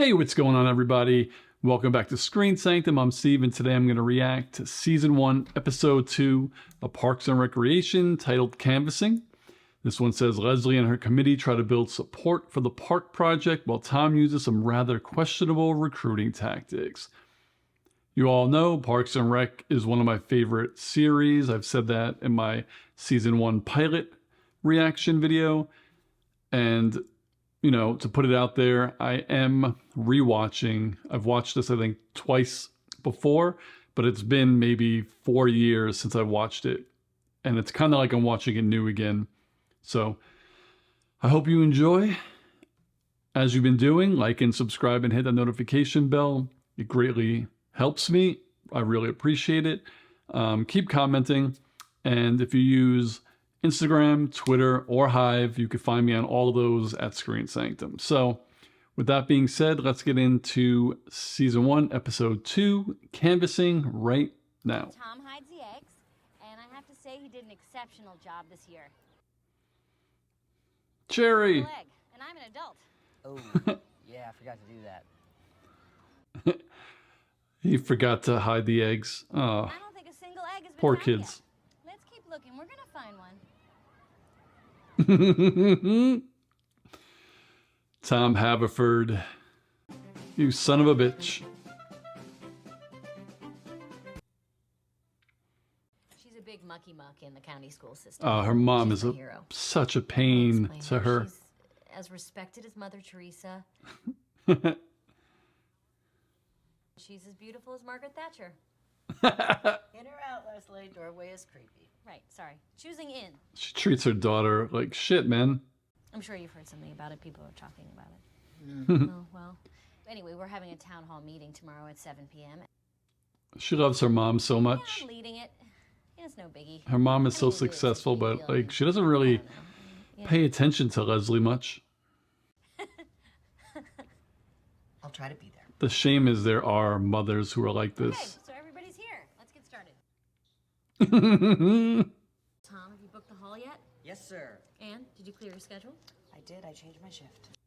Hey, what's going on, everybody? Welcome back to Screen Sanctum. I'm Steve, and today I'm going to react to Season 1, Episode 2 of Parks and Recreation, titled Canvassing. This one says Leslie and her committee try to build support for the park project while Tom uses some rather questionable recruiting tactics. You all know Parks and Rec is one of my favorite series. I've said that in my Season 1 pilot reaction video. And you know, to put it out there, I am rewatching. I've watched this, I think, twice before, but it's been maybe 4 years since I watched it. And it's kind of like I'm watching it new again. So I hope you enjoy. As you've been doing, like and subscribe and hit the notification bell. It greatly helps me. I really appreciate it. Keep commenting. And if you use Instagram, Twitter, or Hive, you can find me on all of those at Screen Sanctum. So, with that being said, let's get into Season 1, Episode 2, Canvassing right now. Tom hides the eggs, and I have to say he did an exceptional job this year. Cherry! And I'm an adult. Oh, yeah, I forgot to do that. He forgot to hide the eggs. Oh, I don't think a single egg has been poor found kids. Yet. Let's keep looking. We're gonna find one. Tom Haverford, you son of a bitch. She's a big mucky muck in the county school system. Her mom She's is my hero. such a pain Explain to her. She's as respected as Mother Teresa. She's as beautiful as Margaret Thatcher. In or out, Leslie? Doorway is creepy. Right, sorry. Choosing in. She treats her daughter like shit, man. I'm sure you've heard something about it. People are talking about it. Oh, well. Anyway, we're having a town hall meeting tomorrow at 7 p.m. She loves her mom so Yeah, much. I'm leading it. It's no biggie. Her mom is I so mean, it is a successful, big but deal, like and she doesn't I really don't know. Yeah. pay attention to Leslie much. I'll try to be there. The shame is there are mothers who are like Okay, this. so everybody's here. Let's get started. Tom, have you booked the hall yet? Yes, sir. And did you clear your schedule? I did. I changed my shift.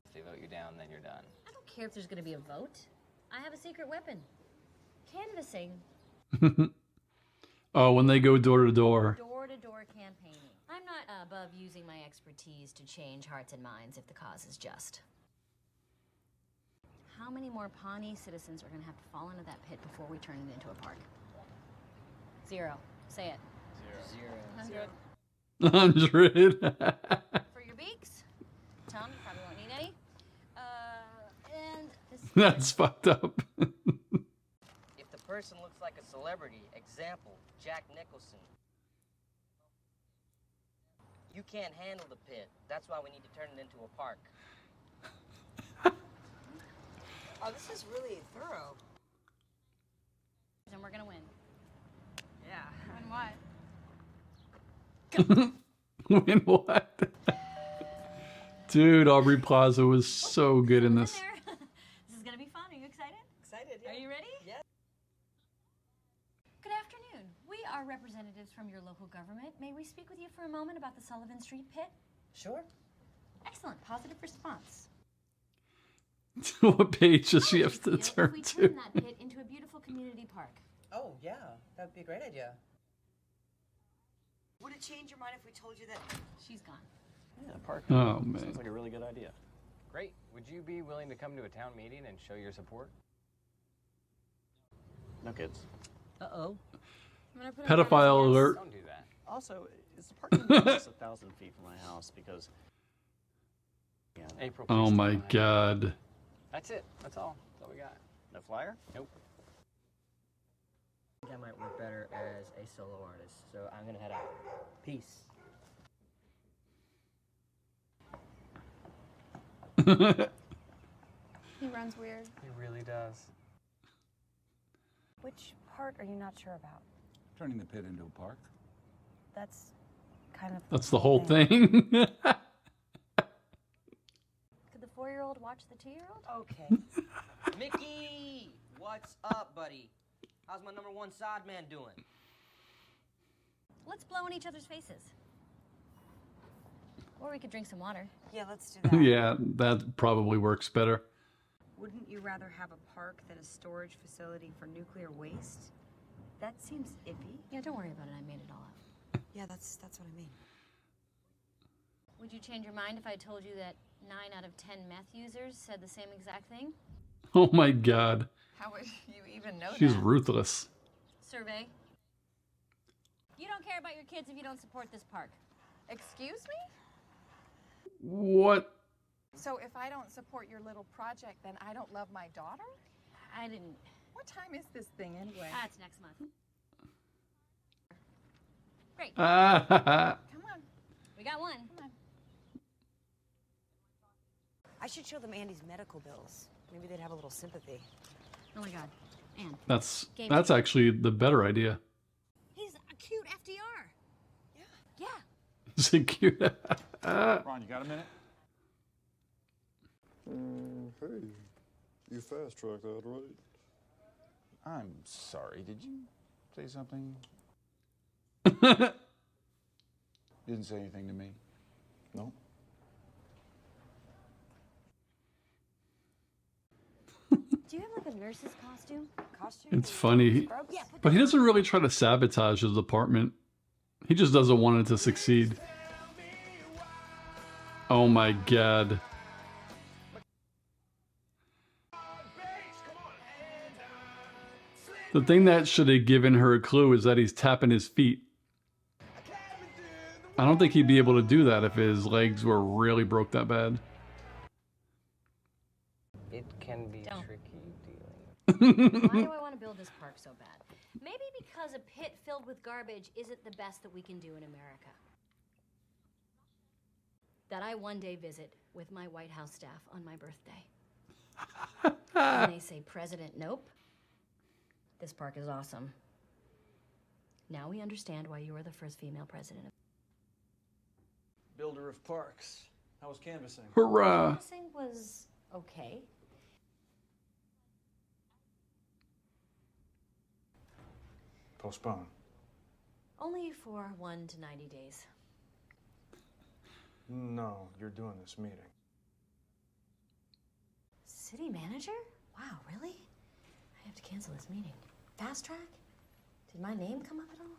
If they vote you down, then you're done. I don't care if there's going to be a vote. I have a secret weapon. Canvassing. Oh, when they go door to door. Door-to-door campaigning. I'm not above using my expertise to change hearts and minds if the cause is just. How many more Pawnee citizens are going to have to fall into that pit before we turn it into a park? 0. Say it. Zero. 100. For your beaks. Tom, you probably won't need any. And this. That's fucked up. If the person looks like a celebrity, example, Jack Nicholson. You can't handle the pit. That's why we need to turn it into a park. Oh, this is really thorough. And we're going to win. Yeah. Win what? Win what? Dude, Aubrey Plaza was so good in this. This is going to be fun. Are you excited? Excited, yeah. Are you ready? Yeah. Good afternoon. We are representatives from your local government. May we speak with you for a moment about the Sullivan Street pit? Sure. Excellent. Positive response. What page does she How would have you to feel turn if we to? turned that pit into a beautiful community park? Oh, yeah. That'd be a great idea. Would it change your mind if we told you that? She's gone. Yeah, park. Oh, man. Sounds like a really good idea. Great. Would you be willing to come to a town meeting and show your support? No kids. Uh-oh. I'm gonna put it Pedophile down as yes. alert. Don't do that. Also, is the parking lot just 1,000 feet from my house? Because yeah, April. Oh please my tell me. god. That's it. That's all. That's all we got. no flyer. Nope. I think I might work better as a solo artist, so I'm gonna head out. Peace. He runs weird. He really does. Which part are you not sure about? Turning the pit into a park. That's kind of. That's the whole thing. Could the 4-year-old watch the 2-year-old? Okay. Mickey! What's up, buddy? How's my #1 side man doing? Let's blow in each other's faces. Or we could drink some water. Yeah, let's do that. Yeah, that probably works better. Wouldn't you rather have a park than a storage facility for nuclear waste? That seems iffy. Yeah, don't worry about it. I made it all up. Yeah, that's what I mean. Would you change your mind if I told you that 9 out of 10 meth users said the same exact thing? Oh my god. How would you even know She's that? ruthless. Survey. You don't care about your kids if you don't support this park. Excuse me? What? So if I don't support your little project, then I don't love my daughter? I didn't. What time is this thing anyway? It's next month. Great. Ah, Come on. We got one. I should show them Andy's medical bills. Maybe they'd have a little sympathy. Oh my God. Ann. that's actually the better idea. He's a cute FDR. Yeah. Is it cute? Ron, you got a minute? Hey, you fast tracked that, right? I'm sorry. Did you say something? Didn't say anything to me. No. Do you have like a nurse's costume? Costume? It's funny. Yeah. But he doesn't really try to sabotage his apartment. He just doesn't want it to succeed. Oh my god. The thing that should have given her a clue is that he's tapping his feet. I don't think he'd be able to do that if his legs were really broke that bad. It can be Don't. tricky dealing. Why do I want to build this park so bad? Maybe because a pit filled with garbage isn't the best that we can do in America. That I one day visit with my White House staff on my birthday. And they say, President, nope. This park is awesome. Now we understand why you were the first female president. Builder of parks. How was canvassing? Hurrah! Canvassing was okay. Postpone. Only for 1 to 90 days. No, you're doing this meeting. City manager? Wow, really? I have to cancel this meeting. Fast track? Did my name come up at all?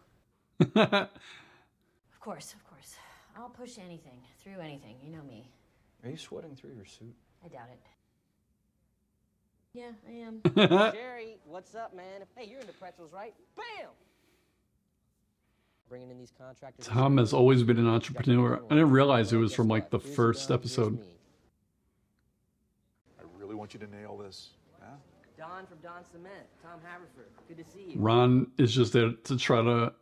Of course, of course. I'll push anything, through anything. You know me. Are you sweating through your suit? I doubt it. Yeah, I am. Jerry, what's up, man? Hey, you're into pretzels, right? Bam! Bringing in these contractors. Tom has always been an entrepreneur. I didn't realize it was from like the first episode. I really want you to nail this. Yeah? Don from Don Cement, Tom Haverford. Good to see you. Ron is just there to try to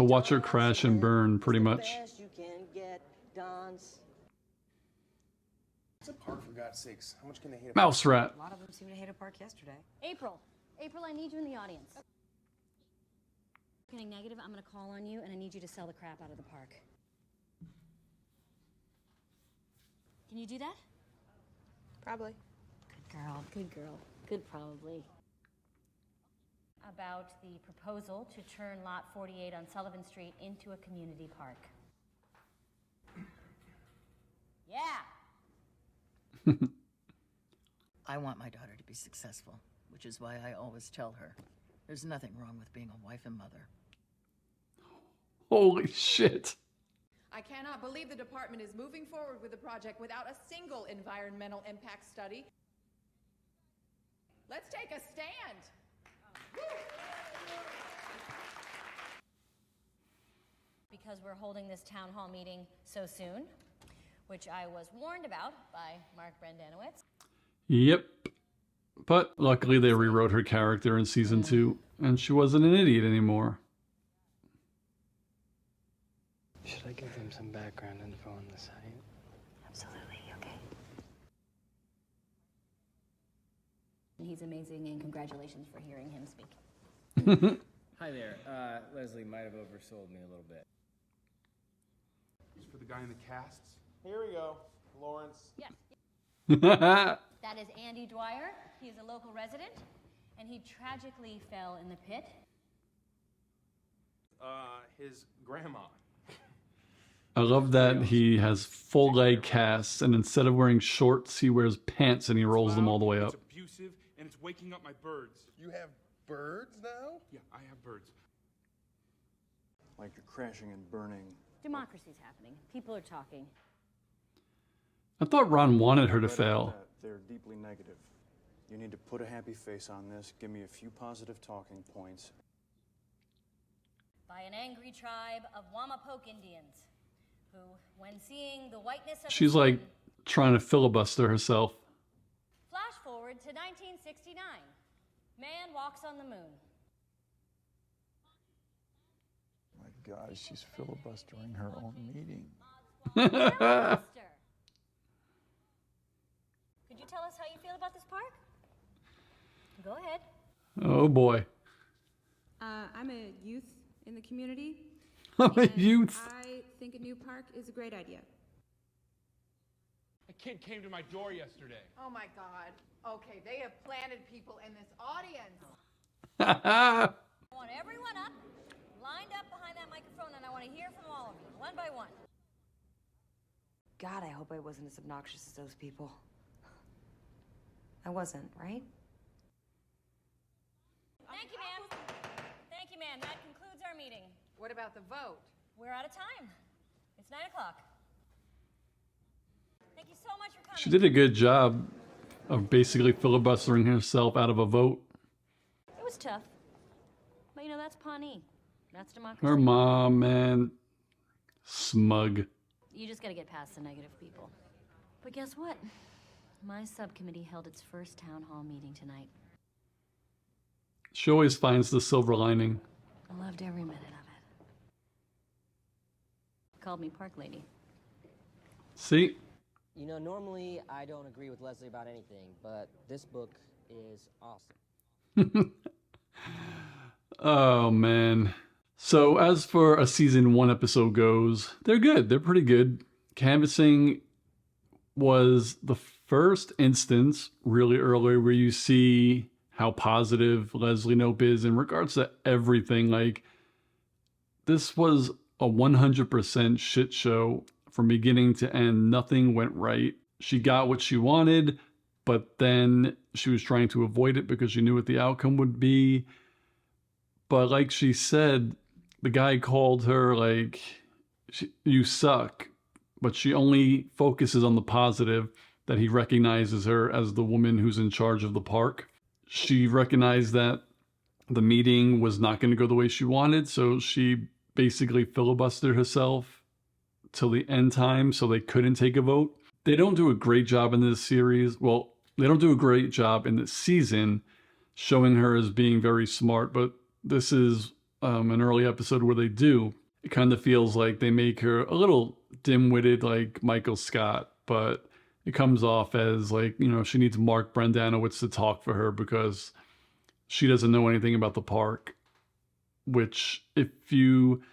watch her crash and burn, pretty much. Best you can get, Don's. It's a park, for God's sakes. How much can they hate a Mouse rat. A lot of them seem to hate a park yesterday. April, I need you in the audience. Getting negative, I'm gonna call on you, and I need you to sell the crap out of the park. Can you do that? Probably. Good girl, good girl. Good probably. About the proposal to turn Lot 48 on Sullivan Street into a community park. Yeah! I want my daughter to be successful, which is why I always tell her there's nothing wrong with being a wife and mother. Holy shit. I cannot believe the department is moving forward with the project without a single environmental impact study. Let's take a stand. Because we're holding this town hall meeting so soon, which I was warned about by Mark Brendanowitz. Yep. But luckily they rewrote her character in season 2, and she wasn't an idiot anymore. Should I give them some background info on the site? Absolutely, okay. And he's amazing, and congratulations for hearing him speak. Hi there. Leslie might have oversold me a little bit. Just for the guy in the casts? Here we go. Lawrence. Yes. That That is Andy Dwyer. He is a local resident, and he tragically fell in the pit. His grandma. I love that he has full leg casts, and instead of wearing shorts, he wears pants and he rolls them all the way up. It's abusive, and it's waking up my birds. You have birds now? Yeah, I have birds. Like you're crashing and burning. Democracy's happening. People are talking. I thought Ron wanted her to Right fail. about that, they're deeply negative. You need to put a happy face on this. Give me a few positive talking points. By an angry tribe of Wamapoke Indians, who, when seeing the whiteness of She's the like sun, trying to filibuster herself. flash forward to 1969. Man walks on the moon. My God, she's filibustering her own meeting. Filibuster. Could you tell us how you feel about this park? Go ahead. Oh boy. I'm a youth in the community. I'm a and youth. I think a new park is a great idea. A kid came to my door yesterday. Oh my God. Okay, they have planted people in this audience. I want everyone up, lined up behind that microphone, and I want to hear from all of you, one by one. God, I hope I wasn't as obnoxious as those people. I wasn't, right? Thank you, ma'am. Thank you, ma'am. That concludes our meeting. What about the vote? We're out of time. It's 9 o'clock. Thank you so much for coming. She did a good job of basically filibustering herself out of a vote. It was tough. But you know, that's Pawnee. That's democracy. Her mom, man, smug. You just gotta get past the negative people. But guess what? My subcommittee held its first town hall meeting tonight. She always finds the silver lining. I loved every minute of it. Called me Park Lady. See? You know, normally I don't agree with Leslie about anything, but this book is awesome. Oh, man. So as for a season 1 episode goes, they're good. They're pretty good. Canvassing was the first instance really early where you see how positive Leslie Knope is in regards to everything. Like, this was a 100% shit show from beginning to end. Nothing went right. She got what she wanted, but then she was trying to avoid it because she knew what the outcome would be. But like she said, the guy called her like, you suck. But she only focuses on the positive, that he recognizes her as the woman who's in charge of the park. She recognized that the meeting was not going to go the way she wanted, so she basically filibustered herself till the end time so they couldn't take a vote. They don't do a great job in this series. Well, they don't do a great job in this season showing her as being very smart, but this is an early episode where they do. It kind of feels like they make her a little dim-witted like Michael Scott, but it comes off as like, you know, she needs Mark Brendanawicz to talk for her because she doesn't know anything about the park. Which, if you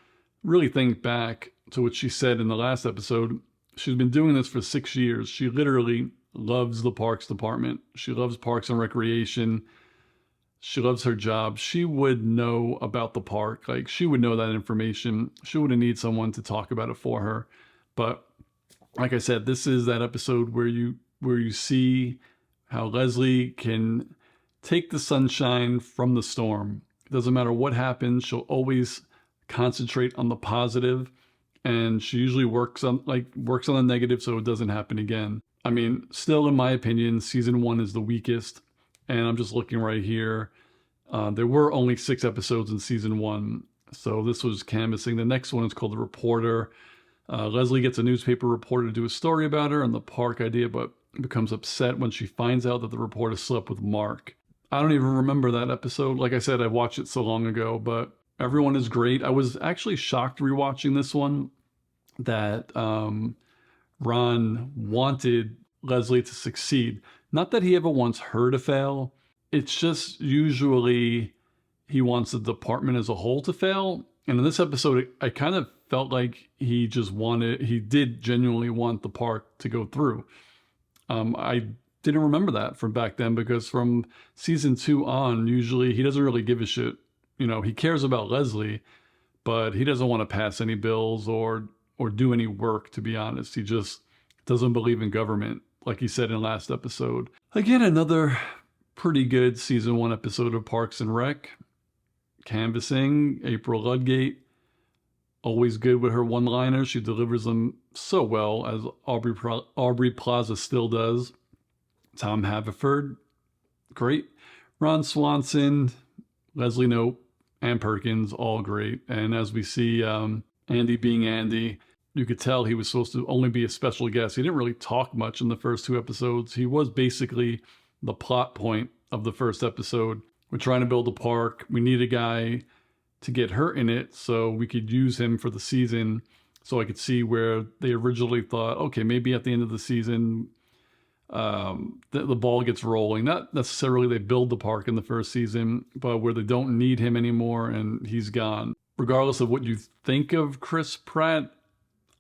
really think back to what she said in the last episode, she's been doing this for 6 years. She literally loves the Parks Department. She loves Parks and Recreation. She loves her job. She would know about the park. Like, she would know that information. She wouldn't need someone to talk about it for her. But like I said, this is that episode where you see how Leslie can take the sunshine from the storm. It doesn't matter what happens, she'll always concentrate on the positive, and she usually works on the negative so it doesn't happen again. I mean, still in my opinion, season 1 is the weakest, and I'm just looking right here. There were only 6 episodes in season 1, so this was canvassing. The next one is called The Reporter. Leslie gets a newspaper reporter to do a story about her and the park idea, but becomes upset when she finds out that the reporter slept with Mark. I don't even remember that episode. Like I said, I watched it so long ago, but everyone is great. I was actually shocked rewatching this one that Ron wanted Leslie to succeed. Not that he ever wants her to fail. It's just usually he wants the department as a whole to fail. And in this episode, I kind of felt like he did genuinely want the park to go through. I didn't remember that from back then because from season 2 on, usually he doesn't really give a shit. You know, he cares about Leslie, but he doesn't want to pass any bills or or do any work, to be honest. He just doesn't believe in government, like he said in last episode. Again, another pretty good season 1 episode of Parks and Rec. Canvassing, April Ludgate, always good with her one-liners. She delivers them so well, as Aubrey Plaza still does. Tom Haverford, great. Ron Swanson, Leslie Knope, and Perkins, all great. And as we see Andy being Andy, you could tell he was supposed to only be a special guest. He didn't really talk much in the first 2 episodes. He was basically the plot point of the first episode. We're trying to build a park. We need a guy to get hurt in it so we could use him for the season. So I could see where they originally thought, okay, maybe at the end of the season, the ball gets rolling. Not necessarily they build the park in the first season, but where they don't need him anymore and he's gone. Regardless of what you think of Chris Pratt,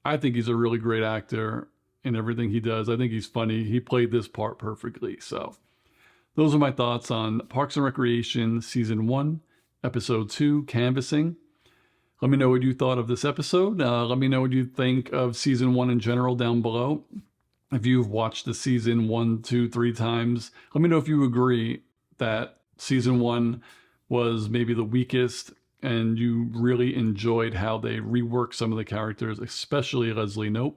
I think he's a really great actor in everything he does. I think he's funny. He played this part perfectly. So those are my thoughts on Parks and Recreation Season 1, Episode 2, Canvassing. Let me know what you thought of this episode. Let me know what you think of Season 1 in general down below. If you've watched the season 1, 2, 3 times, let me know if you agree that Season 1 was maybe the weakest and you really enjoyed how they reworked some of the characters, especially Leslie Knope.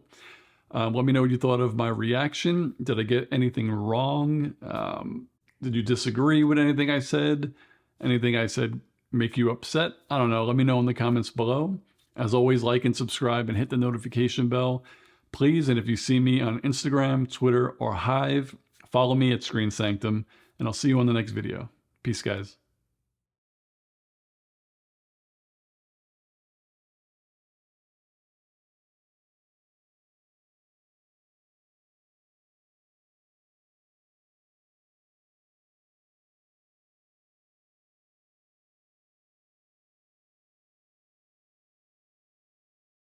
Let me know what you thought of my reaction. Did I get anything wrong? Did you disagree with anything I said? Anything I said make you upset? I don't know. Let me know in the comments below. As always, like and subscribe and hit the notification bell, please. And if you see me on Instagram, Twitter, or Hive, follow me at Screen Sanctum, and I'll see you on the next video. Peace, guys.